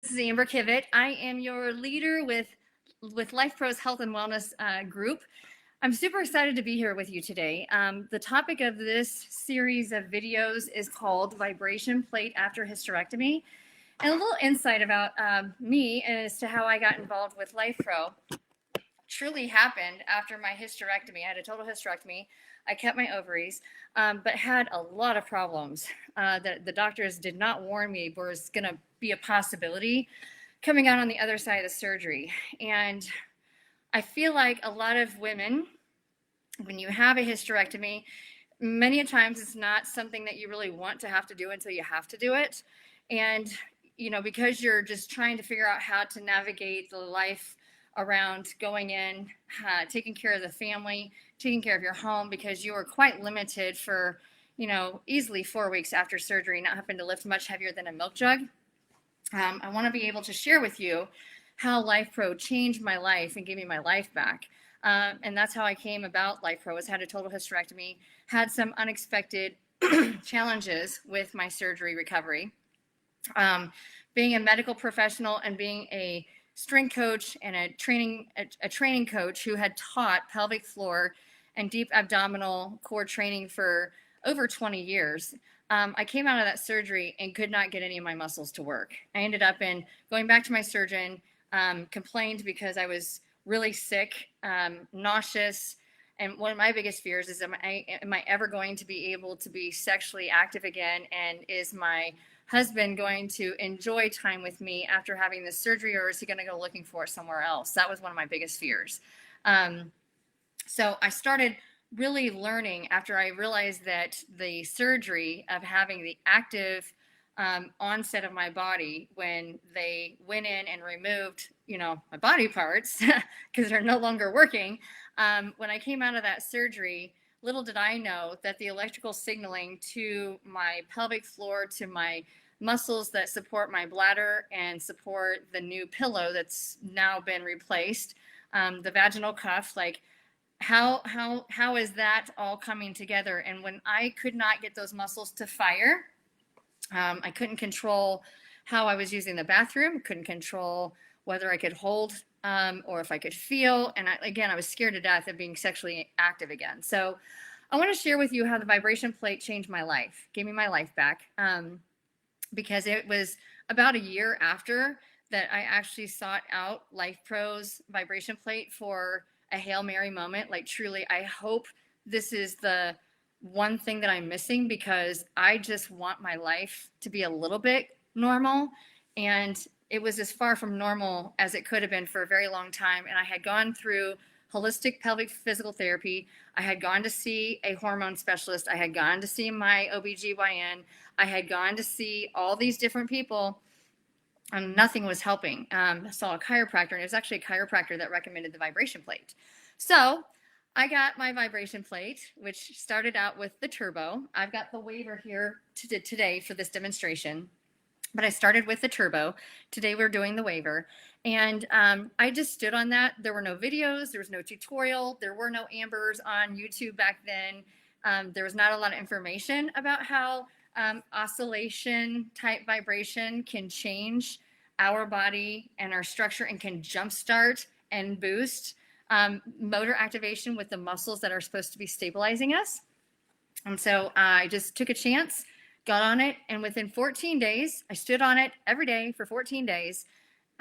This is Amber Kivett. I am your leader with LifePro's Health and Wellness group. I'm super excited to be here with you today. The topic of this series of videos is called Vibration Plate After Hysterectomy. And a little insight about me as to how I got involved with LifePro truly happened after my hysterectomy. I had a total hysterectomy. I kept my ovaries, but had a lot of problems that the doctors did not warn me was going to be a possibility coming out on the other side of the surgery. And I feel like a lot of women, when you have a hysterectomy, many times it's not something that you really want to have to do until you have to do it. And, you know, because you're just trying to figure out how to navigate the life around going in, taking care of the family, taking care of your home, because you were quite limited for, you know, easily 4 weeks after surgery, not having to lift much heavier than a milk jug. I want to be able to share with you how LifePro changed my life and gave me my life back. And that's how I came about LifePro. Was had a total hysterectomy, had some unexpected challenges with my surgery recovery. Being a medical professional and being a strength coach and a training coach who had taught pelvic floor and deep abdominal core training for over 20 years, I came out of that surgery and could not get any of my muscles to work. I ended up going back to my surgeon, complained because I was really sick, nauseous, and one of my biggest fears is, am I ever going to be able to be sexually active again? And is my husband going to enjoy time with me after having this surgery, or is he going to go looking for it somewhere else? That was one of my biggest fears. So I started really learning after I realized that the surgery of having the active onset of my body, when they went in and removed, you know, my body parts because they're no longer working. When I came out of that surgery, little did I know that the electrical signaling to my pelvic floor, to my muscles that support my bladder and support the new pillow that's now been replaced, the vaginal cuff, like how is that all coming together? And when I could not get those muscles to fire, I couldn't control how I was using the bathroom, couldn't control whether I could hold or if I could feel. And I was scared to death of being sexually active again. So I want to share with you how the vibration plate changed my life, gave me my life back, because it was about a year after that I actually sought out LifePro's vibration plate for a Hail Mary moment. Like, truly, I hope this is the one thing that I'm missing, because I just want my life to be a little bit normal. And it was as far from normal as it could have been for a very long time. And I had gone through holistic pelvic physical therapy. I had gone to see a hormone specialist. I had gone to see my OBGYN. I had gone to see all these different people, and nothing was helping. I saw a chiropractor, and it was actually a chiropractor that recommended the vibration plate. So I got my vibration plate, which started out with the turbo. I've got the waiver here today for this demonstration, but I started with the turbo. Today we're doing the waiver. And I just stood on that. There were no videos. There was no tutorial. There were no Ambers on YouTube back then. There was not a lot of information about how oscillation type vibration can change our body and our structure and can jumpstart and boost motor activation with the muscles that are supposed to be stabilizing us. And so I just took a chance, got on it, and within 14 days, I stood on it every day for 14 days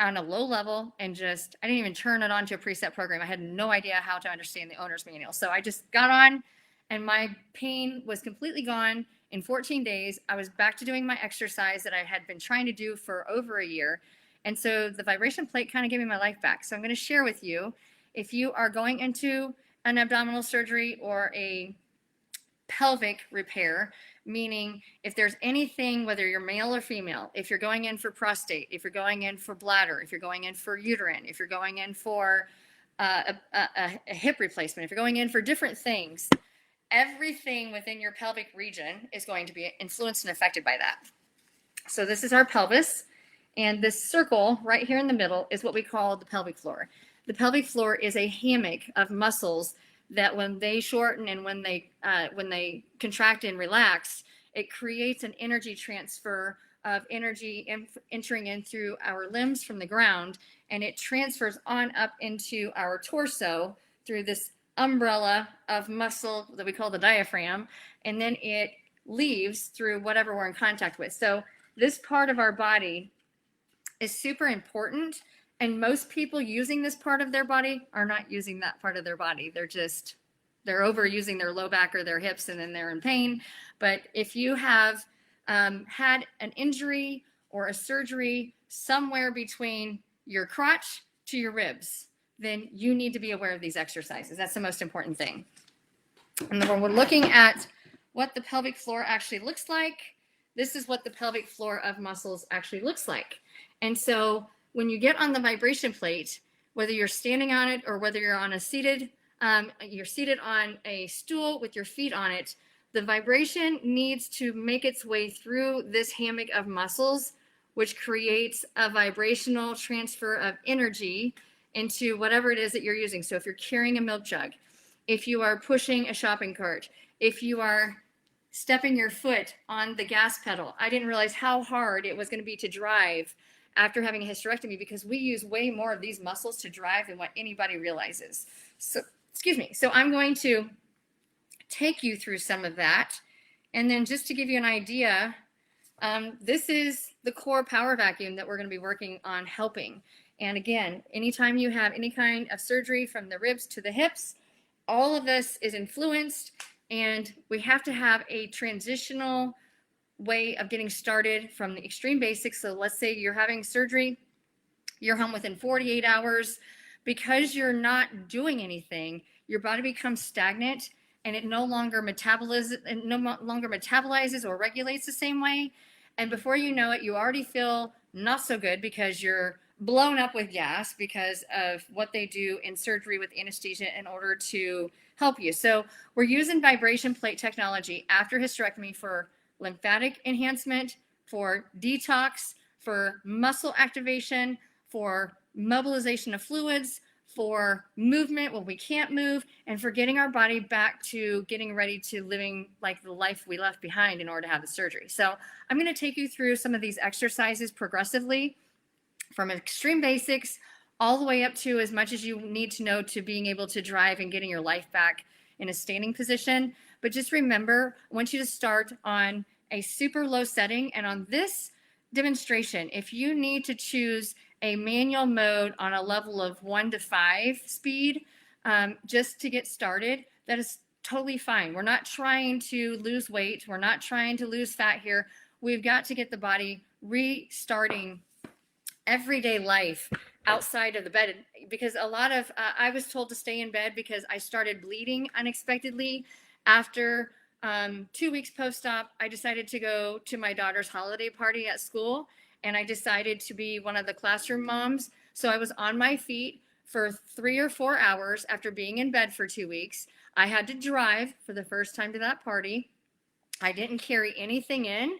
on a low level, and I didn't even turn it on to a preset program. I had no idea how to understand the owner's manual. So I just got on, and my pain was completely gone. In 14 days, I was back to doing my exercise that I had been trying to do for over a year. And so the vibration plate kind of gave me my life back. So I'm going to share with you, if you are going into an abdominal surgery or a pelvic repair, meaning if there's anything, whether you're male or female, if you're going in for prostate, if you're going in for bladder, if you're going in for uterine, if you're going in for a hip replacement, if you're going in for different things, everything within your pelvic region is going to be influenced and affected by that. So this is our pelvis, and this circle right here in the middle is what we call the pelvic floor. The pelvic floor is a hammock of muscles that when they shorten and when they contract and relax, it creates an energy transfer of energy entering in through our limbs from the ground, and it transfers on up into our torso through this umbrella of muscle that we call the diaphragm, and then it leaves through whatever we're in contact with. So this part of our body is super important, and most people using this part of their body are not using that part of their body. They're overusing their low back or their hips, and then they're in pain. But if you have had an injury or a surgery somewhere between your crotch to your ribs, then you need to be aware of these exercises. That's the most important thing. And then when we're looking at what the pelvic floor actually looks like, this is what the pelvic floor of muscles actually looks like. And so when you get on the vibration plate, whether you're standing on it or whether you're on a seated, you're seated on a stool with your feet on it, the vibration needs to make its way through this hammock of muscles, which creates a vibrational transfer of energy into whatever it is that you're using. So if you're carrying a milk jug, if you are pushing a shopping cart, if you are stepping your foot on the gas pedal. I didn't realize how hard it was going to be to drive after having a hysterectomy, because we use way more of these muscles to drive than what anybody realizes. So, excuse me. So I'm going to take you through some of that. And then just to give you an idea, this is the core power vacuum that we're going to be working on helping. And again, anytime you have any kind of surgery from the ribs to the hips, all of this is influenced, and we have to have a transitional way of getting started from the extreme basics. So let's say you're having surgery, you're home within 48 hours. Because you're not doing anything, your body becomes stagnant, and it no longer metabolizes or regulates the same way. And before you know it, you already feel not so good because you're blown up with gas because of what they do in surgery with anesthesia in order to help you. So we're using vibration plate technology after hysterectomy for lymphatic enhancement, for detox, for muscle activation, for mobilization of fluids, for movement when we can't move, and for getting our body back to getting ready to living like the life we left behind in order to have the surgery. So I'm going to take you through some of these exercises progressively, from extreme basics all the way up to as much as you need to know to being able to drive and getting your life back in a standing position. But just remember, I want you to start on a super low setting. And on this demonstration, if you need to choose a manual mode on a level of 1 to 5 speed, just to get started, that is totally fine. We're not trying to lose weight. We're not trying to lose fat here. We've got to get the body restarting everyday life outside of the bed, because a lot of I was told to stay in bed because I started bleeding unexpectedly after 2 weeks post-op. I decided to go to my daughter's holiday party at school, and I decided to be one of the classroom moms. So I was on my feet for 3 or 4 hours after being in bed for 2 weeks. I had to drive for the first time to that party. I didn't carry anything in,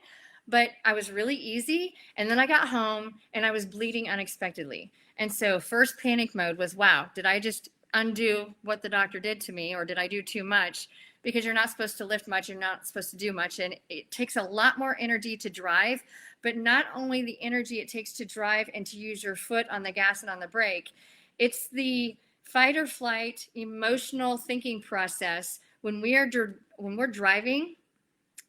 but I was really easy. And then I got home and I was bleeding unexpectedly. And so first panic mode was, wow, did I just undo what the doctor did to me, or did I do too much? Because you're not supposed to lift much, you're not supposed to do much. And it takes a lot more energy to drive, but not only the energy it takes to drive and to use your foot on the gas and on the brake, it's the fight or flight emotional thinking process. When we're driving,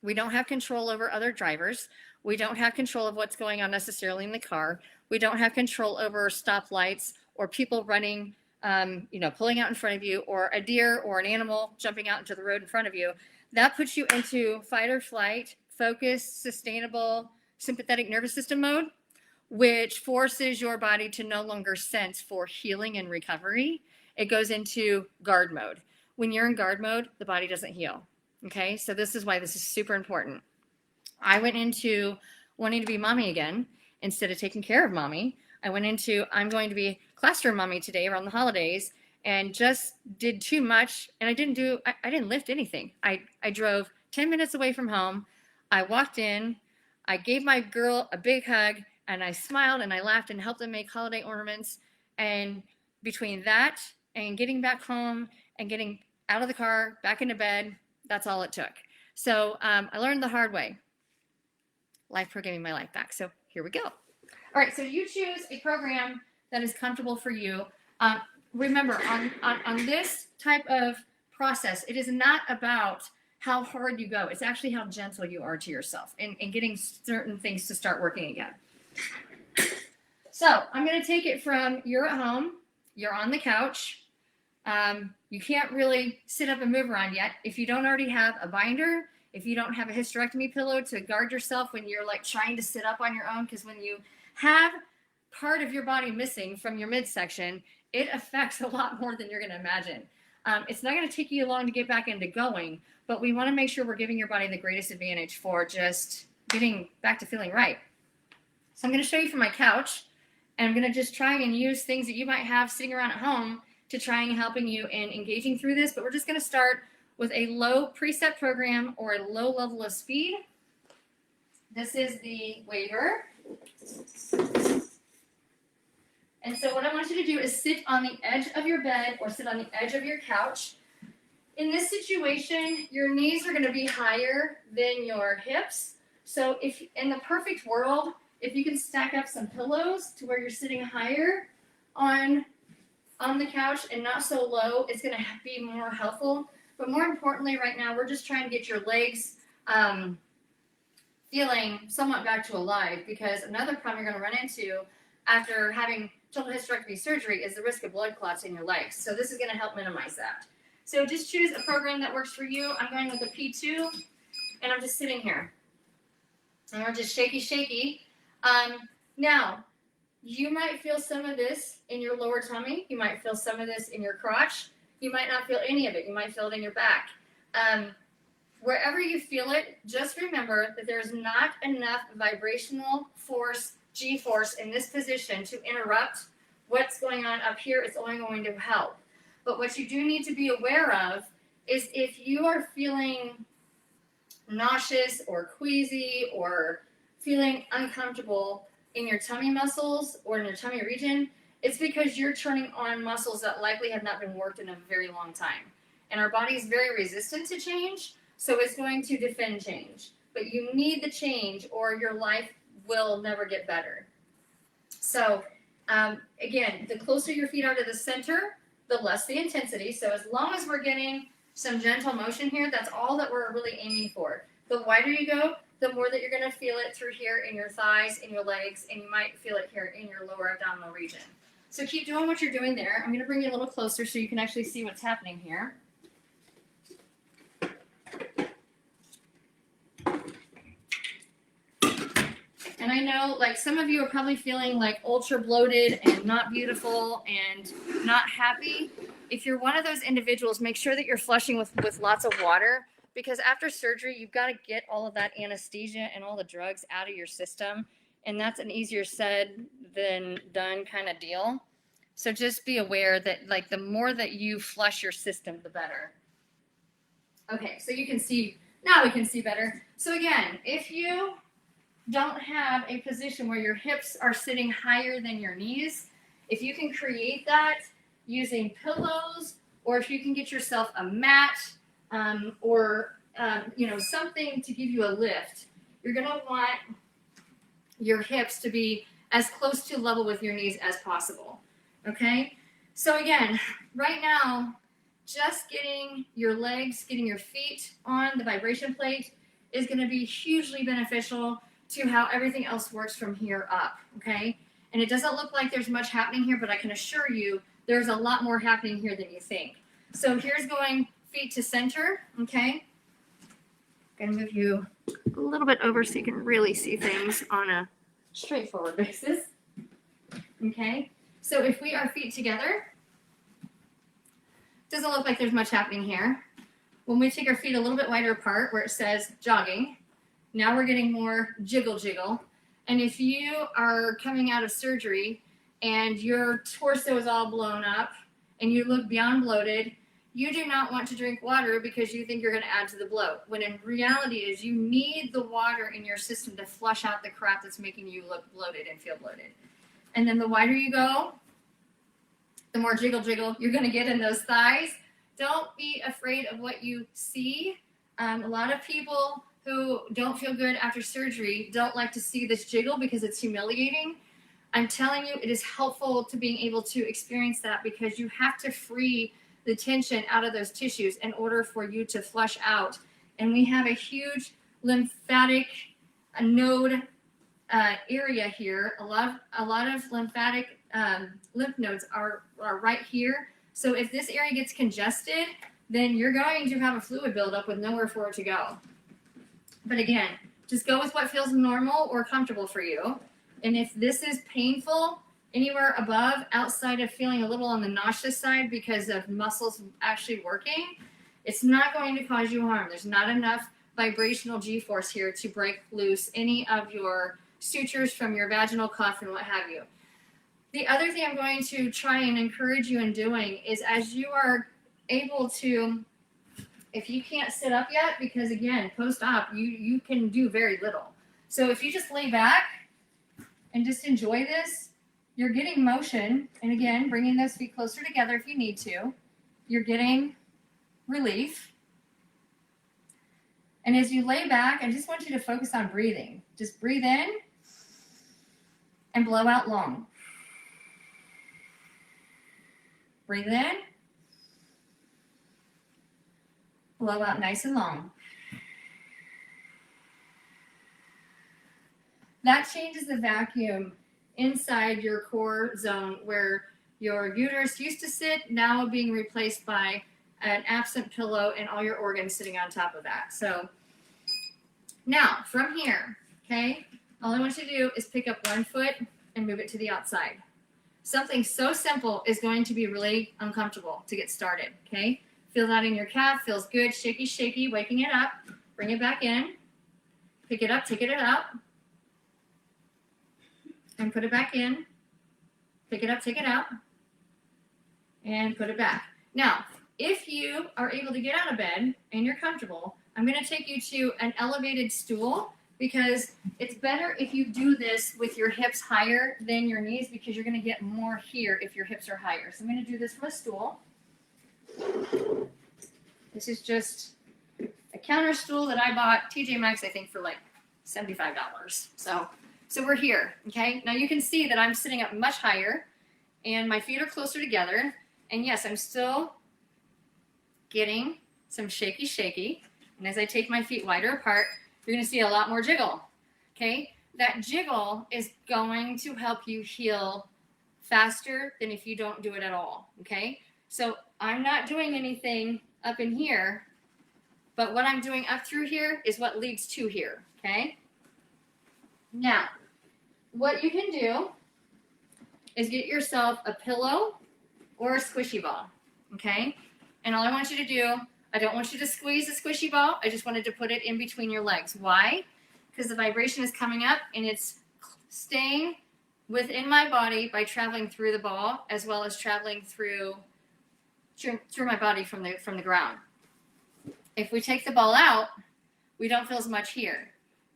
we don't have control over other drivers. We don't have control of what's going on necessarily in the car. We don't have control over stoplights or people running, pulling out in front of you, or a deer or an animal jumping out into the road in front of you. That puts you into fight or flight, focused, sustainable, sympathetic nervous system mode, which forces your body to no longer sense for healing and recovery. It goes into guard mode. When you're in guard mode, the body doesn't heal. Okay, so this is why this is super important. I went into wanting to be mommy again instead of taking care of mommy. I went into, I'm going to be classroom mommy today around the holidays, and just did too much. And I didn't lift anything. I drove 10 minutes away from home. I walked in, I gave my girl a big hug, and I smiled and I laughed and helped them make holiday ornaments. And between that and getting back home and getting out of the car, back into bed, that's all it took. So I learned the hard way. LifePro gave me my life back. So here we go. All right, so you choose a program that is comfortable for you. Remember, on this type of process, it is not about how hard you go. It's actually how gentle you are to yourself and getting certain things to start working again. So I'm going to take it from you're at home, you're on the couch, you can't really sit up and move around yet. If you don't already have a binder, if you don't have a hysterectomy pillow to guard yourself when you're like trying to sit up on your own, because when you have part of your body missing from your midsection, it affects a lot more than you're going to imagine. It's not going to take you long to get back into going, but we want to make sure we're giving your body the greatest advantage for just getting back to feeling right. So I'm going to show you from my couch, and I'm going to just try and use things that you might have sitting around at home to try and helping you in engaging through this. But we're just going to start with a low preset program or a low level of speed. This is the waiver. And so what I want you to do is sit on the edge of your bed or sit on the edge of your couch. In this situation, your knees are going to be higher than your hips. So if in the perfect world, if you can stack up some pillows to where you're sitting higher on the couch and not so low, it's going to be more helpful. But more importantly, right now, we're just trying to get your legs feeling somewhat back to alive, because another problem you're going to run into after having total hysterectomy surgery is the risk of blood clots in your legs. So this is going to help minimize that. So just choose a program that works for you. I'm going with a P2, and I'm just sitting here. And we're just shaky. Now, you might feel some of this in your lower tummy. You might feel some of this in your crotch. You might not feel any of it. You might feel it in your back. Wherever you feel it, just remember that there's not enough vibrational force, G-force, in this position to interrupt what's going on up here. It's only going to help. But what you do need to be aware of is if you are feeling nauseous or queasy or feeling uncomfortable in your tummy muscles or in your tummy region, it's because you're turning on muscles that likely have not been worked in a very long time. And our body is very resistant to change, so it's going to defend change. But you need the change or your life will never get better. So again, the closer your feet are to the center, the less the intensity. So as long as we're getting some gentle motion here, that's all that we're really aiming for. The wider you go, the more that you're going to feel it through here in your thighs, in your legs, and you might feel it here in your lower abdominal region. So keep doing what you're doing there. I'm going to bring you a little closer so you can actually see what's happening here. And I know, like, some of you are probably feeling like ultra bloated and not beautiful and not happy. If you're one of those individuals, make sure that you're flushing with lots of water, because after surgery, you've got to get all of that anesthesia and all the drugs out of your system. And that's an easier said than done kind of deal. So just be aware that, like, the more that you flush your system, the better. Okay, so you can see, now we can see better. So again, if you don't have a position where your hips are sitting higher than your knees, if you can create that using pillows, or if you can get yourself a mat or something to give you a lift, you're going to want your hips to be as close to level with your knees as possible. Okay? So again, right now, just getting your legs, getting your feet on the vibration plate is going to be hugely beneficial to how everything else works from here up, okay? And it doesn't look like there's much happening here, but I can assure you there's a lot more happening here than you think. So here's going feet to center, okay? I'm going to move you a little bit over so you can really see things on a straightforward basis, okay? So if we are feet together, doesn't look like there's much happening here. When we take our feet a little bit wider apart where it says jogging, now we're getting more jiggle. And if you are coming out of surgery and your torso is all blown up and you look beyond bloated, you do not want to drink water because you think you're going to add to the bloat. When in reality is you need the water in your system to flush out the crap that's making you look bloated and feel bloated. And then the wider you go, the more jiggle you're going to get in those thighs. Don't be afraid of what you see. A lot of people who don't feel good after surgery don't like to see this jiggle because it's humiliating. I'm telling you, it is helpful to being able to experience that because you have to free the tension out of those tissues in order for you to flush out. And we have a huge lymphatic node area here. A lot of lymphatic lymph nodes are right here. So if this area gets congested, then you're going to have a fluid buildup with nowhere for it to go. But again, just go with what feels normal or comfortable for you. And if this is painful anywhere above, outside of feeling a little on the nauseous side because of muscles actually working, it's not going to cause you harm. There's not enough vibrational G-force here to break loose any of your sutures from your vaginal cuff and what have you. The other thing I'm going to try and encourage you in doing is, as you are able to, if you can't sit up yet, because again, post-op, you can do very little. So if you just lay back and just enjoy this, you're getting motion. And again, bringing those feet closer together if you need to, you're getting relief. And as you lay back, I just want you to focus on breathing. Just breathe in and blow out long. Breathe in. Blow out nice and long. That changes the vacuum inside your core zone where your uterus used to sit, now being replaced by an absent pillow and all your organs sitting on top of that. So now from here, okay, all I want you to do is pick up one foot and move it to the outside. Something so simple is going to be really uncomfortable to get started, okay? Feel that in your calf, feels good, shaky, shaky, waking it up, bring it back in, pick it up, take it out, and put it back in, pick it up, take it out, and put it back. Now, if you are able to get out of bed and you're comfortable, I'm going to take you to an elevated stool because it's better if you do this with your hips higher than your knees because you're going to get more here if your hips are higher. So I'm going to do this from a stool. This is just a counter stool that I bought TJ Maxx, I think, for like $75. So we're here, okay? Now you can see that I'm sitting up much higher and my feet are closer together. And yes, I'm still getting some shaky, shaky. And as I take my feet wider apart, you're going to see a lot more jiggle, okay? That jiggle is going to help you heal faster than if you don't do it at all, okay? So I'm not doing anything up in here, but what I'm doing up through here is what leads to here, okay? Now, what you can do is get yourself a pillow or a squishy ball, okay? And all I want you to do, I don't want you to squeeze the squishy ball. I just wanted to put it in between your legs. Why? Because the vibration is coming up and it's staying within my body by traveling through the ball as well as traveling through my body from the ground. If we take the ball out, we don't feel as much here.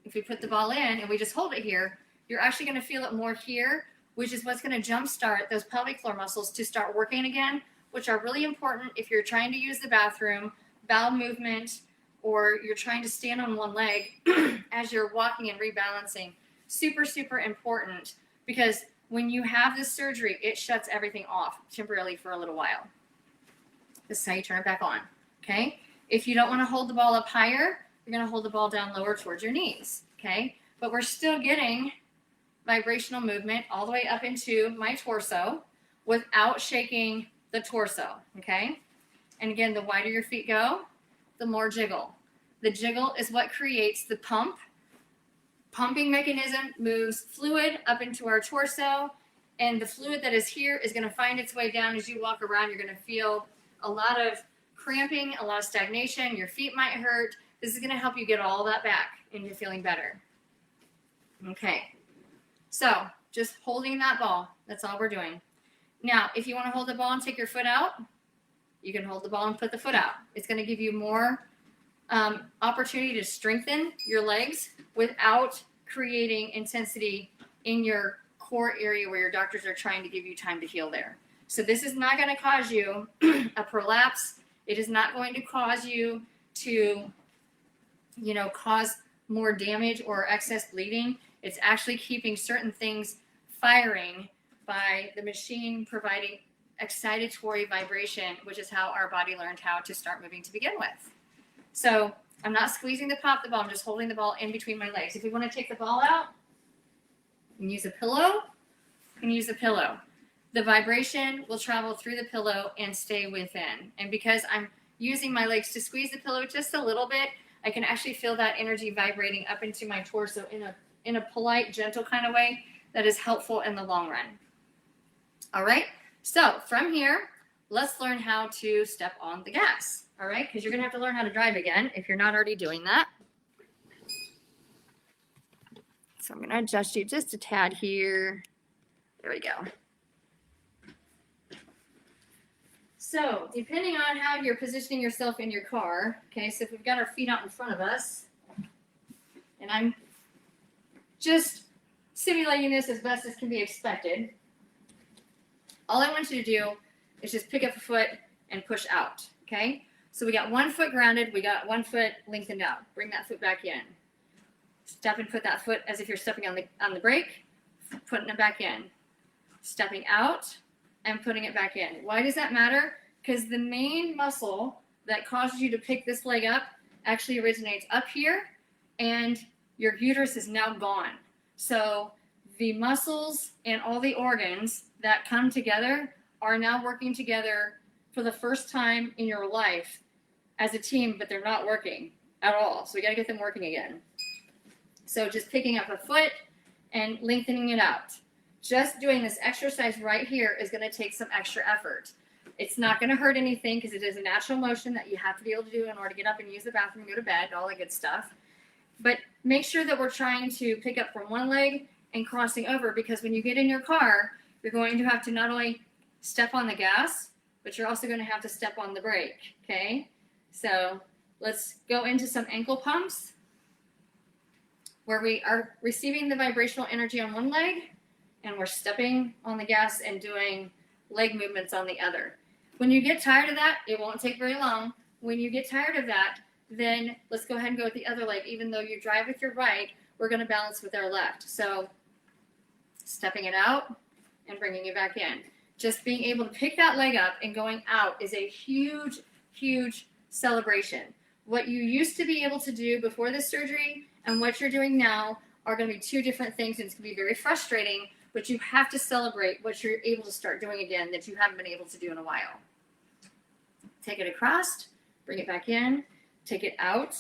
If we put the ball in and we just hold it here, you're actually going to feel it more here, which is what's going to jumpstart those pelvic floor muscles to start working again, which are really important if you're trying to use the bathroom, bowel movement, or you're trying to stand on one leg as you're walking and rebalancing. Super, super important because when you have this surgery, it shuts everything off temporarily for a little while. This is how you turn it back on, okay? If you don't want to hold the ball up higher, you're going to hold the ball down lower towards your knees, okay? But we're still getting vibrational movement all the way up into my torso without shaking the torso, okay? And again, the wider your feet go, the more jiggle. The jiggle is what creates the pump. Pumping mechanism moves fluid up into our torso, and the fluid that is here is going to find its way down as you walk around. You're going to feel a lot of cramping, a lot of stagnation. Your feet might hurt. This is going to help you get all that back into feeling better. Okay, so just holding that ball. That's all we're doing. Now, if you want to hold the ball and take your foot out, you can hold the ball and put the foot out. It's going to give you more opportunity to strengthen your legs without creating intensity in your core area where your doctors are trying to give you time to heal there. So this is not going to cause you a prolapse. It is not going to cause you to cause more damage or excess bleeding. It's actually keeping certain things firing by the machine providing excitatory vibration, which is how our body learned how to start moving to begin with. So I'm not squeezing to pop the ball. I'm just holding the ball in between my legs. If we want to take the ball out, you can use a pillow. The vibration will travel through the pillow and stay within. And because I'm using my legs to squeeze the pillow just a little bit, I can actually feel that energy vibrating up into my torso in a polite, gentle kind of way that is helpful in the long run. All right, so from here, let's learn how to step on the gas. All right, because you're going to have to learn how to drive again if you're not already doing that. So I'm going to adjust you just a tad here. There we go. So depending on how you're positioning yourself in your car, okay, so if we've got our feet out in front of us, and I'm just simulating this as best as can be expected, all I want you to do is just pick up a foot and push out, okay? So we got one foot grounded, we got one foot lengthened out. Bring that foot back in. Step and put that foot as if you're stepping on the brake, putting it back in. Stepping out and putting it back in. Why does that matter? Because the main muscle that causes you to pick this leg up actually originates up here, and your uterus is now gone. So the muscles and all the organs that come together are now working together for the first time in your life as a team, but they're not working at all. So we got to get them working again. So just picking up a foot and lengthening it out. Just doing this exercise right here is going to take some extra effort. It's not going to hurt anything because it is a natural motion that you have to be able to do in order to get up and use the bathroom, go to bed, all that good stuff. But make sure that we're trying to pick up from one leg and crossing over, because when you get in your car, you're going to have to not only step on the gas, but you're also going to have to step on the brake, okay? So let's go into some ankle pumps where we are receiving the vibrational energy on one leg and we're stepping on the gas and doing leg movements on the other. When you get tired of that, it won't take very long. When you get tired of that, then let's go ahead and go with the other leg. Even though you drive with your right, we're going to balance with our left. So stepping it out and bringing it back in. Just being able to pick that leg up and going out is a huge, huge celebration. What you used to be able to do before the surgery and what you're doing now are going to be two different things, and it's going to be very frustrating, but you have to celebrate what you're able to start doing again that you haven't been able to do in a while. Take it across, bring it back in, take it out,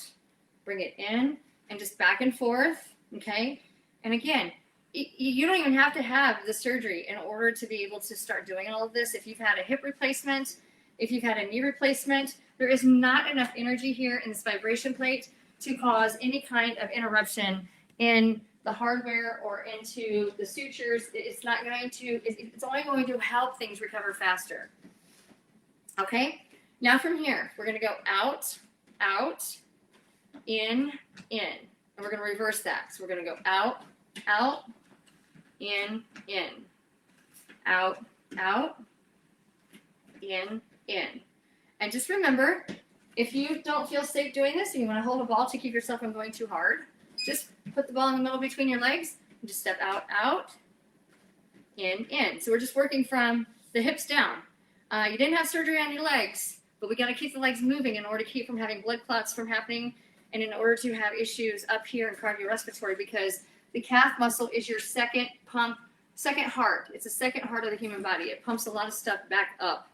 bring it in, and just back and forth, okay? And again, you don't even have to have the surgery in order to be able to start doing all of this. If you've had a hip replacement, if you've had a knee replacement, there is not enough energy here in this vibration plate to cause any kind of interruption in the hardware or into the sutures. It's not going to, it's only going to help things recover faster. Okay, now from here, we're going to go out, out, in, and we're going to reverse that. So we're going to go out, out, in, out, out, in. And just remember, if you don't feel safe doing this and you want to hold a ball to keep yourself from going too hard, just put the ball in the middle between your legs and just step out, out, in. So we're just working from the hips down. You didn't have surgery on your legs, but we got to keep the legs moving in order to keep from having blood clots from happening, and in order to have issues up here in cardiorespiratory, because the calf muscle is your second pump, second heart. It's the second heart of the human body. It pumps a lot of stuff back up.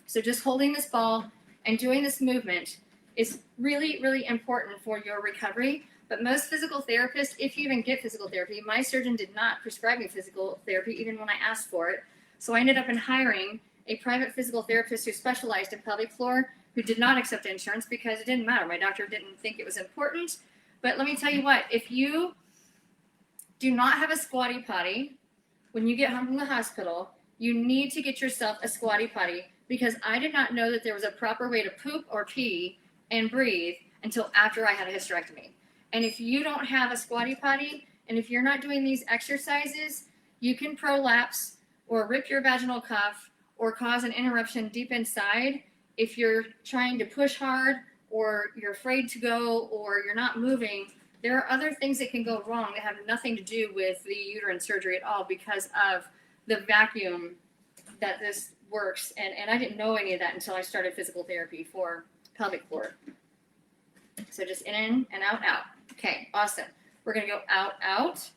So just holding this ball and doing this movement is really, really important for your recovery. But most physical therapists, if you even get physical therapy, my surgeon did not prescribe me physical therapy even when I asked for it. So I ended up hiring a private physical therapist who specialized in pelvic floor, who did not accept insurance because it didn't matter. My doctor didn't think it was important. But let me tell you what, if you do not have a squatty potty when you get home from the hospital, you need to get yourself a squatty potty, because I did not know that there was a proper way to poop or pee and breathe until after I had a hysterectomy. And if you don't have a squatty potty, and if you're not doing these exercises, you can prolapse or rip your vaginal cuff or cause an interruption deep inside if you're trying to push hard or you're afraid to go, or you're not moving, there are other things that can go wrong that have nothing to do with the uterine surgery at all because of the vacuum that this works. And I didn't know any of that until I started physical therapy for pelvic floor. So just in and out, out. Okay, awesome. We're going to go out, out,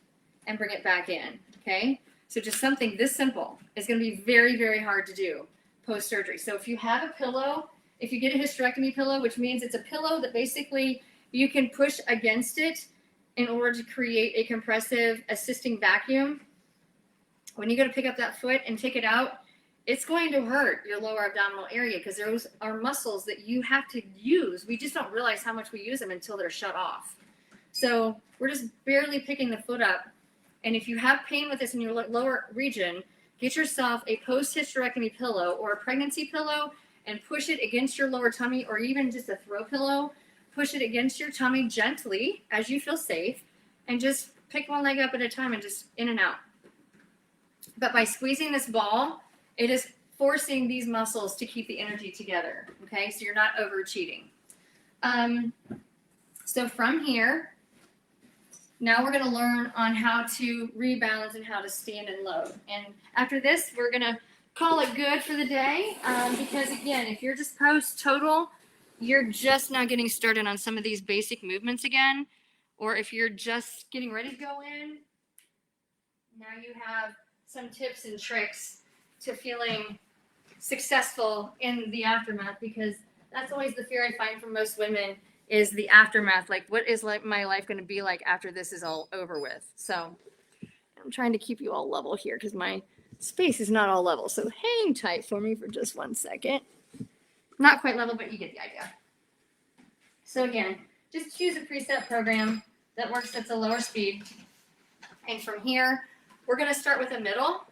and bring it back in. Okay, so just something this simple is going to be very, very hard to do post-surgery. So if you have a pillow, if you get a hysterectomy pillow, which means it's a pillow that basically you can push against it in order to create a compressive assisting vacuum, when you go to pick up that foot and take it out, it's going to hurt your lower abdominal area because those are muscles that you have to use. We just don't realize how much we use them until they're shut off. So we're just barely picking the foot up. And if you have pain with this in your lower region, get yourself a post-hysterectomy pillow or a pregnancy pillow and push it against your lower tummy, or even just a throw pillow. Push it against your tummy gently as you feel safe, and just pick one leg up at a time and just in and out. But by squeezing this ball, it is forcing these muscles to keep the energy together, okay? So you're not over cheating. So from here, now we're going to learn on how to rebalance and how to stand and load. And after this, we're going to call it good for the day because, again, if you're just post-total, you're just now getting started on some of these basic movements again. Or if you're just getting ready to go in, now you have some tips and tricks to feeling successful in the aftermath, because that's always the fear I find from most women is the aftermath. Like, what is my life going to be like after this is all over with? So I'm trying to keep you all level here because my space is not all level. So hang tight for me for just 1 second. Not quite level, but you get the idea. So again, just choose a preset program that works at a lower speed. And from here, we're going to start with a middle.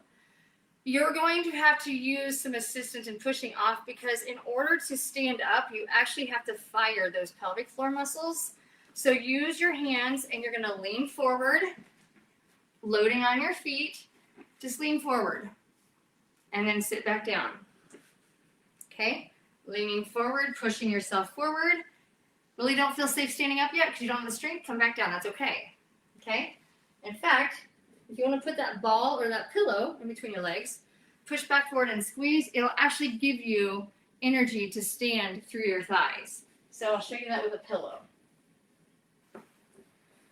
You're going to have to use some assistance in pushing off because in order to stand up, you actually have to fire those pelvic floor muscles. So use your hands and you're going to lean forward, loading on your feet. Just lean forward and then sit back down. Okay? Leaning forward, pushing yourself forward. Really don't feel safe standing up yet because you don't have the strength. Come back down. That's okay. Okay? In fact, if you want to put that ball or that pillow in between your legs, push back forward and squeeze. It'll actually give you energy to stand through your thighs. So I'll show you that with a pillow.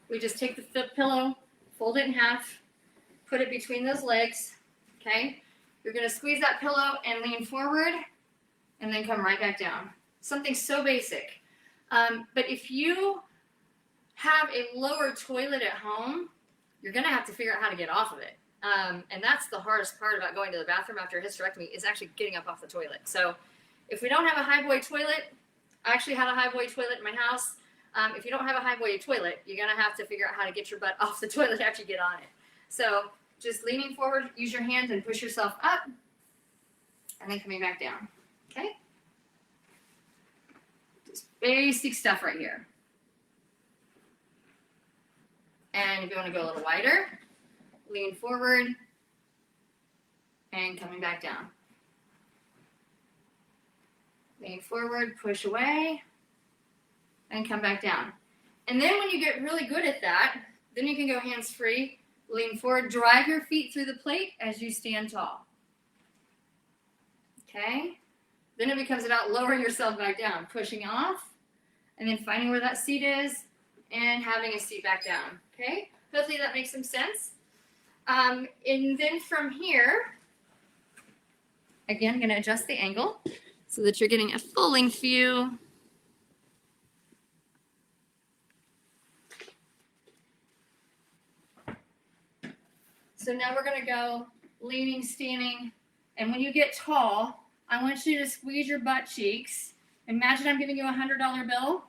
We just take the pillow, fold it in half, put it between those legs. Okay? You're going to squeeze that pillow and lean forward and then come right back down. Something so basic. But if you have a lower toilet at home, you're going to have to figure out how to get off of it. And that's the hardest part about going to the bathroom after a hysterectomy is actually getting up off the toilet. So if we don't have a high boy toilet, I actually had a high boy toilet in my house. If you don't have a high boy toilet, you're going to have to figure out how to get your butt off the toilet after you get on it. So just leaning forward, use your hands and push yourself up, and then coming back down. Okay? Just basic stuff right here. And if you want to go a little wider, lean forward and coming back down. Lean forward, push away, and come back down. And then when you get really good at that, then you can go hands free, lean forward, drive your feet through the plate as you stand tall. Okay? Then it becomes about lowering yourself back down, pushing off, and then finding where that seat is and having a seat back down. Okay? Hopefully that makes some sense. And then from here, again, I'm going to adjust the angle so that you're getting a full length view. So now we're going to go leaning, standing, and when you get tall, I want you to squeeze your butt cheeks. Imagine I'm giving you a $100 bill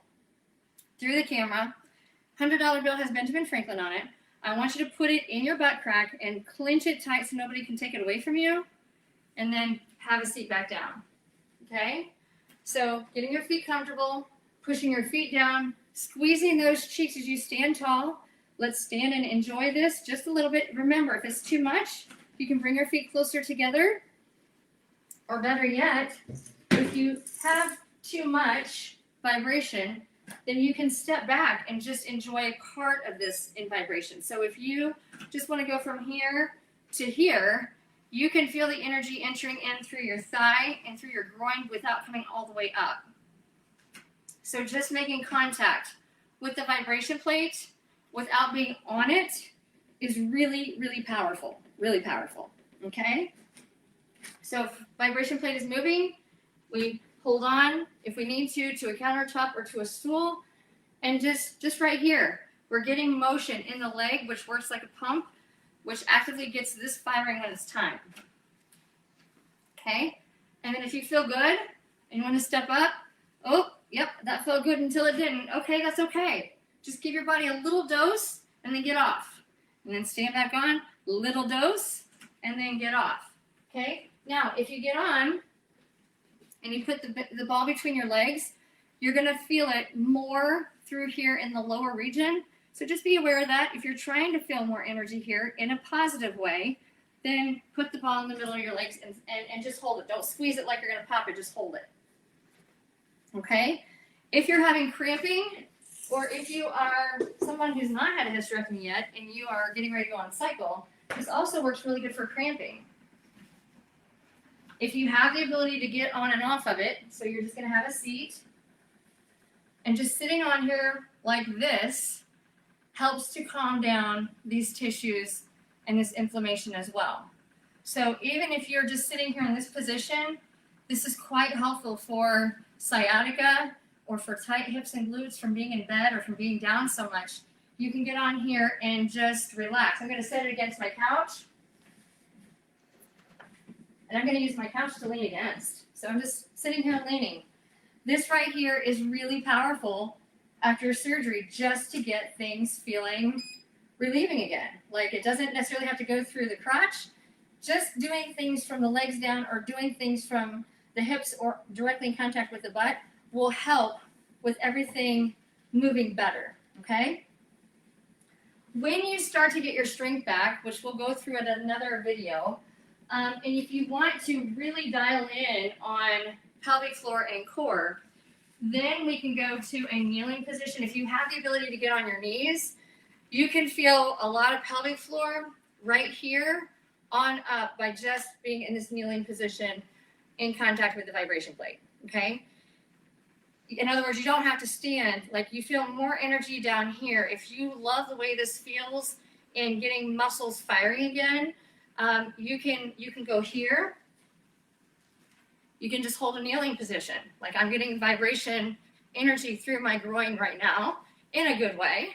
through the camera. $100 bill has Benjamin Franklin on it. I want you to put it in your butt crack and clench it tight so nobody can take it away from you, and then have a seat back down. Okay? So getting your feet comfortable, pushing your feet down, squeezing those cheeks as you stand tall. Let's stand and enjoy this just a little bit. Remember, if it's too much, you can bring your feet closer together. Or better yet, if you have too much, vibration, then you can step back and just enjoy part of this in vibration. So if you just want to go from here to here, you can feel the energy entering in through your thigh and through your groin without coming all the way up. So just making contact with the vibration plate without being on it is really, really powerful. Really powerful. Okay? So if vibration plate is moving, we hold on, if we need to a countertop or to a stool, and just right here, we're getting motion in the leg, which works like a pump, which actively gets this firing when it's time. Okay? And then if you feel good and you want to step up, oh, yep, that felt good until it didn't. Okay, that's okay. Just give your body a little dose and then get off. And then stand back on, little dose, and then get off. Okay? Now, if you get on and you put the ball between your legs, you're going to feel it more through here in the lower region. So just be aware of that. If you're trying to feel more energy here in a positive way, then put the ball in the middle of your legs and just hold it. Don't squeeze it like you're going to pop it. Just hold it. Okay? If you're having cramping, or if you are someone who's not had a hysterectomy yet and you are getting ready to go on cycle, this also works really good for cramping. If you have the ability to get on and off of it, so you're just going to have a seat, and just sitting on here like this helps to calm down these tissues and this inflammation as well. So even if you're just sitting here in this position, this is quite helpful for sciatica or for tight hips and glutes from being in bed or from being down so much. You can get on here and just relax. I'm going to set it against my couch. And I'm going to use my couch to lean against. So I'm just sitting here and leaning. This right here is really powerful after surgery just to get things feeling relieving again. Like it doesn't necessarily have to go through the crotch. Just doing things from the legs down or doing things from the hips or directly in contact with the butt will help with everything moving better, okay? When you start to get your strength back, which we'll go through in another video, and if you want to really dial in on pelvic floor and core, then we can go to a kneeling position. If you have the ability to get on your knees, you can feel a lot of pelvic floor right here on up by just being in this kneeling position in contact with the vibration plate, okay? In other words, you don't have to stand. Like you feel more energy down here. If you love the way this feels in getting muscles firing again, you can go here. You can just hold a kneeling position. Like I'm getting vibration energy through my groin right now in a good way.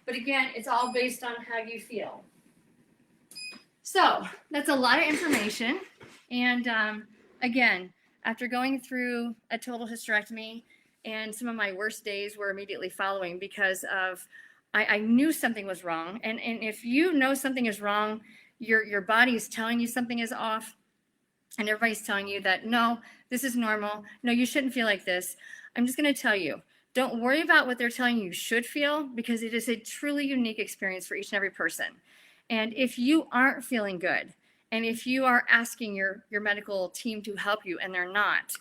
But again, it's all based on how you feel. So that's a lot of information. And again, after going through a total hysterectomy, and some of my worst days were immediately following because of I knew something was wrong. And if you know something is wrong, your body is telling you something is off, and everybody's telling you that, no, this is normal. No, you shouldn't feel like this. I'm just going to tell you, don't worry about what they're telling you should feel, because it is a truly unique experience for each and every person. And if you aren't feeling good, and if you are asking your medical team to help you and they're not,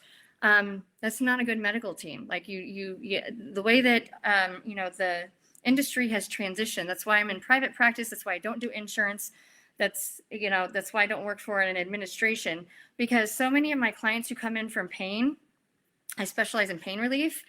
that's not a good medical team. Like the way that, the industry has transitioned. That's why I'm in private practice. That's why I don't do insurance. That's why I don't work for an administration, because so many of my clients who come in from pain, I specialize in pain relief.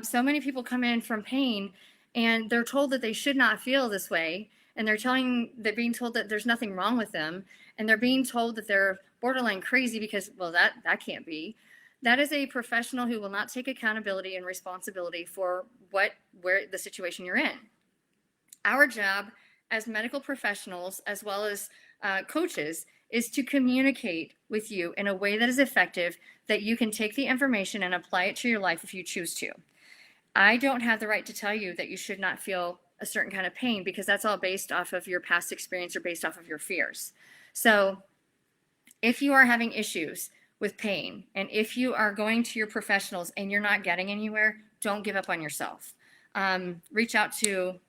So many people come in from pain and they're told that they should not feel this way. And they're being told that there's nothing wrong with them. And they're being told that they're borderline crazy because, well, that can't be. That is a professional who will not take accountability and responsibility for where the situation you're in. Our job as medical professionals, as well as coaches, is to communicate with you in a way that is effective, that you can take the information and apply it to your life if you choose to. I don't have the right to tell you that you should not feel a certain kind of pain, because that's all based off of your past experience or based off of your fears. So if you are having issues with pain, and if you are going to your professionals and you're not getting anywhere, don't give up on yourself. Reach out to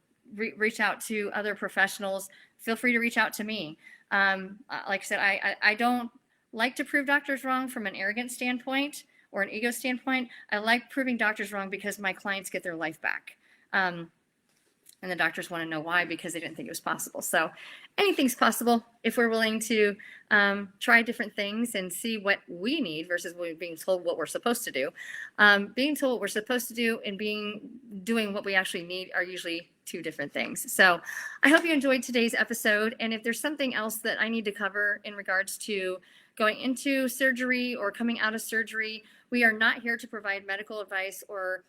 other professionals. Feel free to reach out to me. Like I said, I don't like to prove doctors wrong from an arrogant standpoint or an ego standpoint. I like proving doctors wrong because my clients get their life back. And the doctors want to know why, because they didn't think it was possible. So anything's possible if we're willing to try different things and see what we need versus being told what we're supposed to do. Being told what we're supposed to do and doing what we actually need are usually two different things. So I hope you enjoyed today's episode. And if there's something else that I need to cover in regards to going into surgery or coming out of surgery, we are not here to provide medical advice or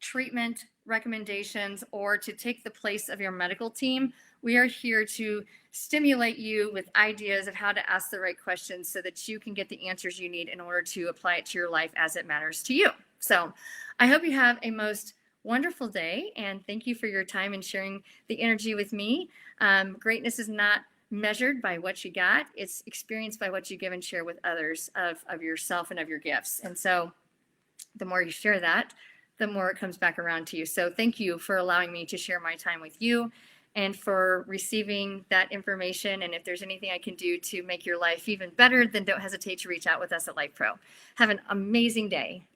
treatment recommendations or to take the place of your medical team. We are here to stimulate you with ideas of how to ask the right questions so that you can get the answers you need in order to apply it to your life as it matters to you. So I hope you have a most wonderful day, and thank you for your time and sharing the energy with me. Greatness is not measured by what you got. It's experienced by what you give and share with others of yourself and of your gifts. And so the more you share that, the more it comes back around to you. So thank you for allowing me to share my time with you and for receiving that information. And if there's anything I can do to make your life even better, then don't hesitate to reach out with us at LifePro. Have an amazing day.